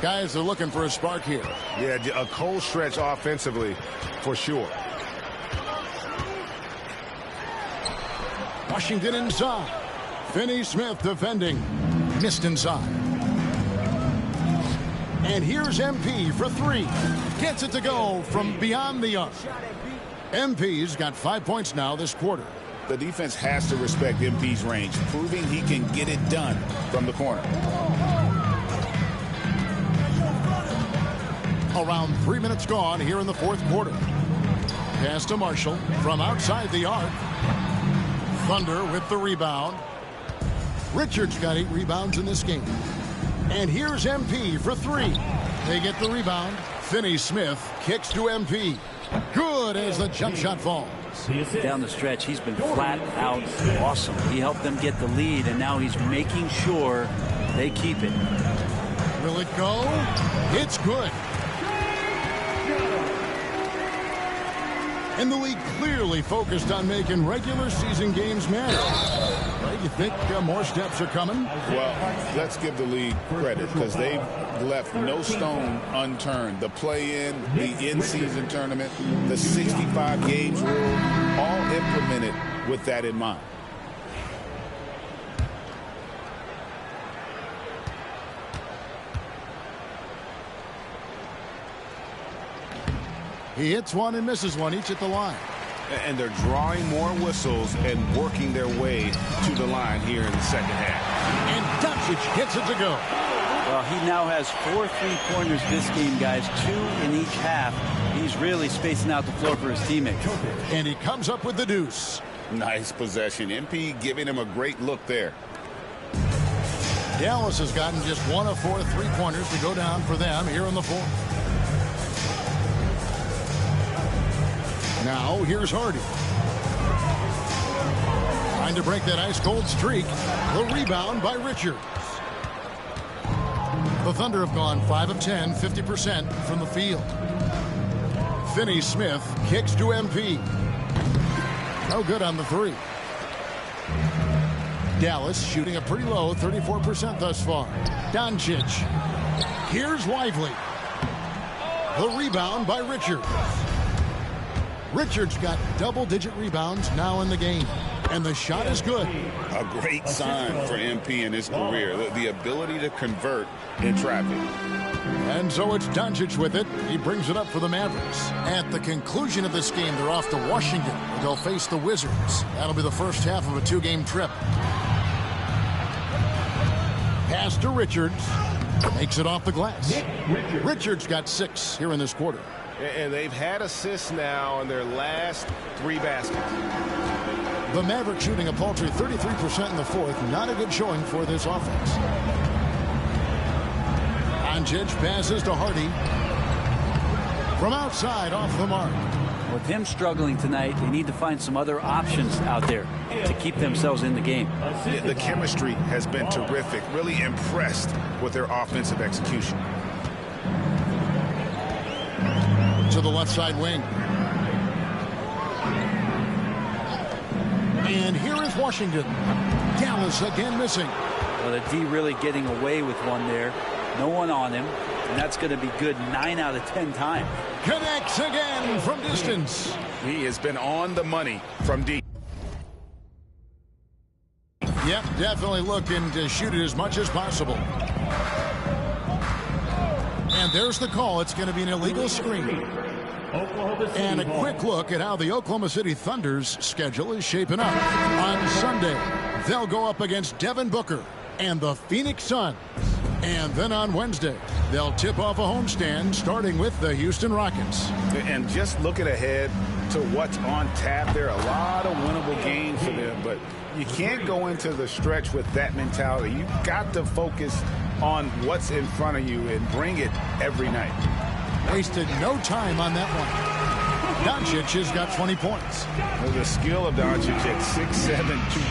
[SPEAKER 7] Guys are looking for a spark here.
[SPEAKER 8] Yeah, a cold stretch offensively for sure.
[SPEAKER 7] Washington inside. Finney-Smith defending. Missed inside. And here's MP for 3. Gets it to go from beyond the arc. MP's got 5 points now this quarter.
[SPEAKER 8] The defense has to respect MP's range, proving he can get it done from the corner.
[SPEAKER 7] Around 3 minutes gone here in the fourth quarter. Pass to Marshall from outside the arc. Thunder with the rebound. Richards got 8 rebounds in this game. And here's MP for 3. They get the rebound. Finney-Smith kicks to MP. Good as the jump shot falls.
[SPEAKER 11] Down the stretch, he's been flat out awesome. He helped them get the lead, and now he's making sure they keep it.
[SPEAKER 7] Will it go? It's good. And the league clearly focused on making regular season games matter. Right, you think more steps are coming?
[SPEAKER 8] Well, let's give the league credit because they've left no stone unturned. The play-in, the in-season tournament, the 65 games rule, all implemented with that in mind.
[SPEAKER 7] He hits one and misses one, each at the line.
[SPEAKER 8] And they're drawing more whistles and working their way to the line here in the second half.
[SPEAKER 7] And Doncic gets it to go.
[SPEAKER 11] Well, he now has 4 3-pointers this game, guys, 2 in each half. He's really spacing out the floor for his teammates.
[SPEAKER 7] And he comes up with the deuce.
[SPEAKER 8] Nice possession. MP giving him a great look there.
[SPEAKER 7] Dallas has gotten just 1 of 4 3-pointers to go down for them here in the fourth. Now, here's Hardy. Trying to break that ice-cold streak. The rebound by Richards. The Thunder have gone 5 of 10, 50% from the field. Finney-Smith kicks to MP. No good on the 3. Dallas shooting a pretty low 34% thus far. Doncic. Here's Lively. The rebound by Richards. Richards got double-digit rebounds now in the game. And the shot is good.
[SPEAKER 8] A great sign for MP in his career. The ability to convert in traffic.
[SPEAKER 7] And so it's Doncic with it. He brings it up for the Mavericks. At the conclusion of this game, they're off to Washington, where they'll face the Wizards. That'll be the first half of a 2-game trip. Pass to Richards. Makes it off the glass. Richards got 6 here in this quarter.
[SPEAKER 3] And they've had assists now in their last 3 baskets.
[SPEAKER 7] The Mavericks shooting a paltry 33% in the fourth. Not a good showing for this offense. Doncic passes to Hardy. From outside, off the mark.
[SPEAKER 11] With him struggling tonight, they need to find some other options out there to keep themselves in the game.
[SPEAKER 12] The chemistry has been terrific. Really impressed with their offensive execution.
[SPEAKER 7] To the left side wing. And here is Washington. Dallas again missing.
[SPEAKER 11] Well, the D really getting away with one there. No one on him. And that's going to be good 9 out of 10 times.
[SPEAKER 7] Connects again from distance.
[SPEAKER 12] He has been on the money from deep.
[SPEAKER 7] Yep, definitely looking to shoot it as much as possible. And there's the call. It's going to be an illegal screen. And a quick look at how the Oklahoma City Thunder's schedule is shaping up. On Sunday, they'll go up against Devin Booker and the Phoenix Suns. And then on Wednesday, they'll tip off a homestand starting with the Houston Rockets.
[SPEAKER 8] And just looking ahead to what's on tap, there are a lot of winnable games for them, but you can't go into the stretch with that mentality. You've got to focus on what's in front of you and bring it every night.
[SPEAKER 7] Wasted no time on that one. Doncic has got 20 points.
[SPEAKER 8] Well, the skill of Doncic at 6'7",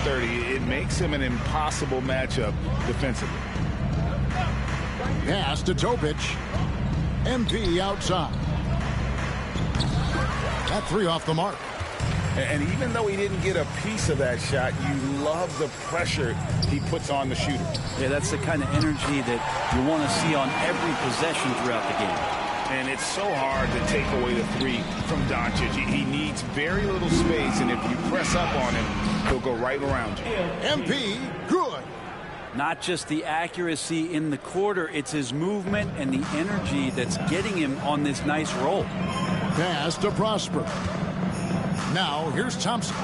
[SPEAKER 8] 230, it makes him an impossible matchup defensively.
[SPEAKER 7] Pass to Topic. MP outside. That 3 off the mark.
[SPEAKER 8] And even though he didn't get a piece of that shot, you love the pressure he puts on the shooter.
[SPEAKER 11] Yeah, that's the kind of energy that you want to see on every possession throughout the game.
[SPEAKER 8] And it's so hard to take away the 3 from Doncic. He needs very little space, and if you press up on him, he'll go right around you.
[SPEAKER 7] MP, good.
[SPEAKER 11] Not just the accuracy in the quarter, it's his movement and the energy that's getting him on this nice roll.
[SPEAKER 7] Pass to Prosper. Now, here's Thompson.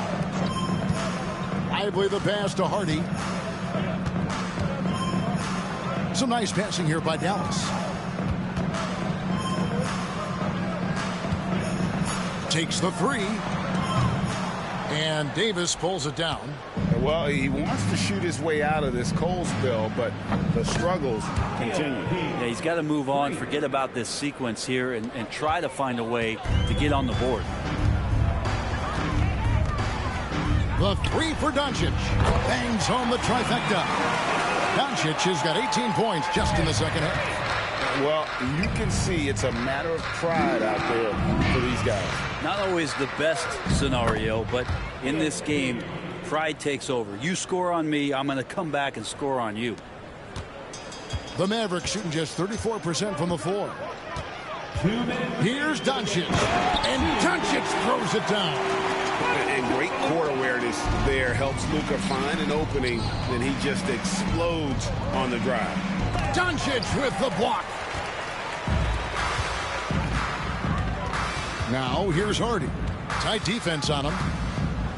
[SPEAKER 7] Lively the pass to Hardy. Some nice passing here by Dallas. Takes the 3. And Davis pulls it down.
[SPEAKER 8] Well, he wants to shoot his way out of this cold spill, but the struggles continue.
[SPEAKER 11] Yeah, he's got to move on, forget about this sequence here, and try to find a way to get on the board.
[SPEAKER 7] The three for Doncic. Bangs home the trifecta. Doncic has got 18 points just in the second half.
[SPEAKER 8] Well, you can see it's a matter of pride out there for these guys.
[SPEAKER 11] Not always the best scenario, but in this game, pride takes over. You score on me, I'm going to come back and score on you.
[SPEAKER 7] The Mavericks shooting just 34% from the floor. Here's Doncic. And Doncic throws it down.
[SPEAKER 8] And great court awareness there helps Luka find an opening, and he just explodes on the drive.
[SPEAKER 7] Doncic with the block. Now here's Hardy. Tight defense on him.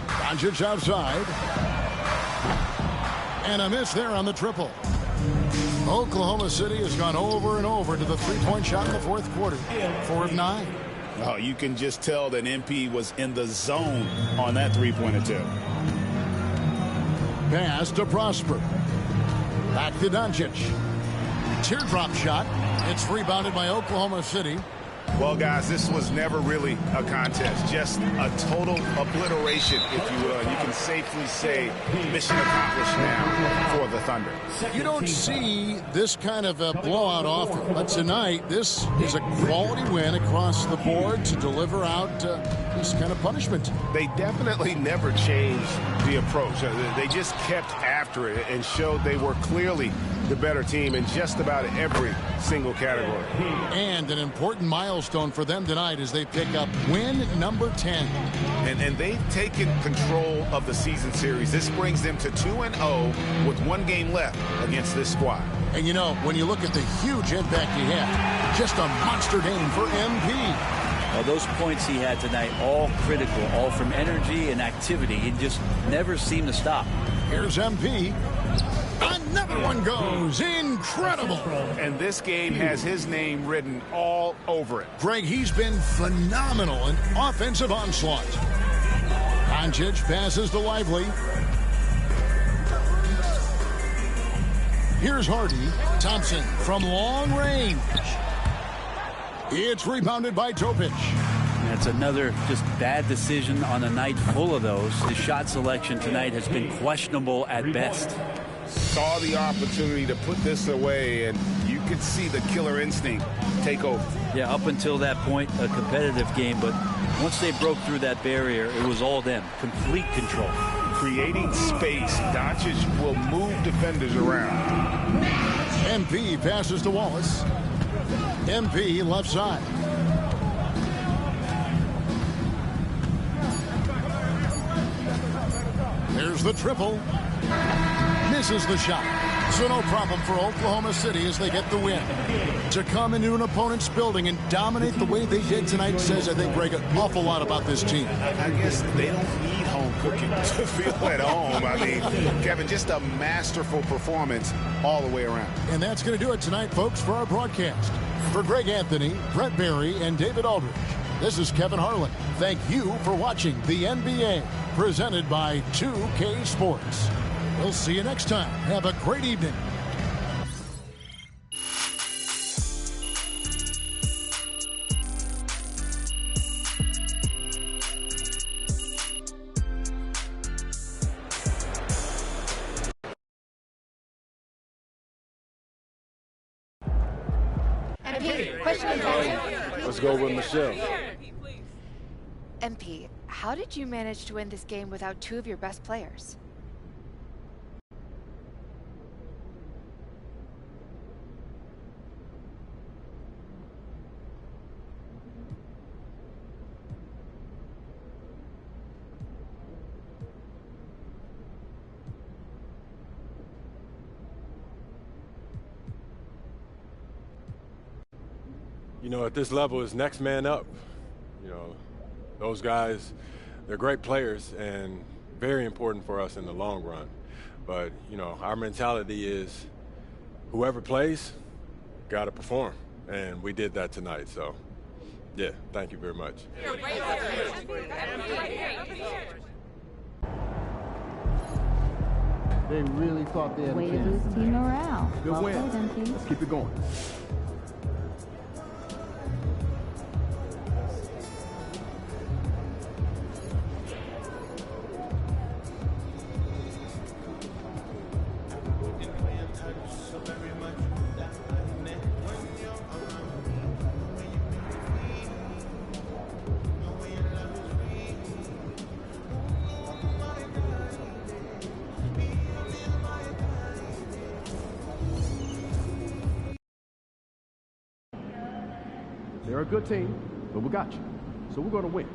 [SPEAKER 7] Doncic outside. And a miss there on the triple. Oklahoma City has gone over and over to the three-point shot in the fourth quarter. 4 of 9.
[SPEAKER 8] Oh, you can just tell that MP was in the zone on that three-pointer too.
[SPEAKER 7] Pass to Prosper. Back to Doncic. Teardrop shot. It's rebounded by Oklahoma City.
[SPEAKER 8] Well, guys, this was never really a contest, just a total obliteration, if you will. And you can safely say mission accomplished now for the Thunder.
[SPEAKER 7] You don't see this kind of a blowout often, but tonight this is a quality win across the board to deliver out this kind of punishment.
[SPEAKER 8] They definitely never changed the approach. They just kept after it and showed they were clearly the better team in just about every single category.
[SPEAKER 7] And an important milestone for them tonight as they pick up win number 10.
[SPEAKER 8] And they've taken control of the season series. This brings them to 2-0 with one game left against this squad.
[SPEAKER 7] And you know, when you look at the huge impact he had, just a monster game for MP.
[SPEAKER 11] Well, those points he had tonight, all critical, all from energy and activity. He just never seemed to stop.
[SPEAKER 7] Here's MP. Another one goes. Incredible.
[SPEAKER 8] And this game has his name written all over it.
[SPEAKER 7] Greg, he's been phenomenal in offensive onslaught. Doncic passes to Lively. Here's Hardy. Thompson from long range. It's rebounded by Topic.
[SPEAKER 11] That's another just bad decision on a night full of those. His shot selection tonight has been questionable at best.
[SPEAKER 8] Saw the opportunity to put this away, and you could see the killer instinct take over.
[SPEAKER 11] Yeah, up until that point, a competitive game, but once they broke through that barrier, it was all them. Complete control.
[SPEAKER 8] Creating space, Doncic will move defenders around.
[SPEAKER 7] MP passes to Wallace. MP left side. There's the triple. Misses the shot. So no problem for Oklahoma City as they get the win. To come into an opponent's building and dominate the way they did tonight says, I think, Greg, an awful lot about this team.
[SPEAKER 8] I guess they don't need home cooking to feel at home. I mean, Kevin, just a masterful performance all the way around.
[SPEAKER 7] And that's going to do it tonight, folks, for our broadcast. For Greg Anthony, Brett Barry, and David Aldridge, this is Kevin Harlan. Thank you for watching the NBA, presented by 2K Sports. We'll see you next time. Have a great evening.
[SPEAKER 16] MP, question and answer.
[SPEAKER 3] Let's go with Michelle.
[SPEAKER 16] MP, how did you manage to win this game without two of your best players?
[SPEAKER 3] You know, at this level, it's next man up. You know, those guys, they're great players and very important for us in the long run. But, you know, our mentality is whoever plays, got to perform. And we did that tonight. So, yeah, thank you very much.
[SPEAKER 17] They really thought they had
[SPEAKER 18] Way
[SPEAKER 17] a
[SPEAKER 18] to
[SPEAKER 17] chance.
[SPEAKER 18] boost team morale.
[SPEAKER 17] Good
[SPEAKER 18] Well
[SPEAKER 17] win.
[SPEAKER 18] played, MP.
[SPEAKER 17] Let's keep it going. They're a good team, but we got you. So we're going to win.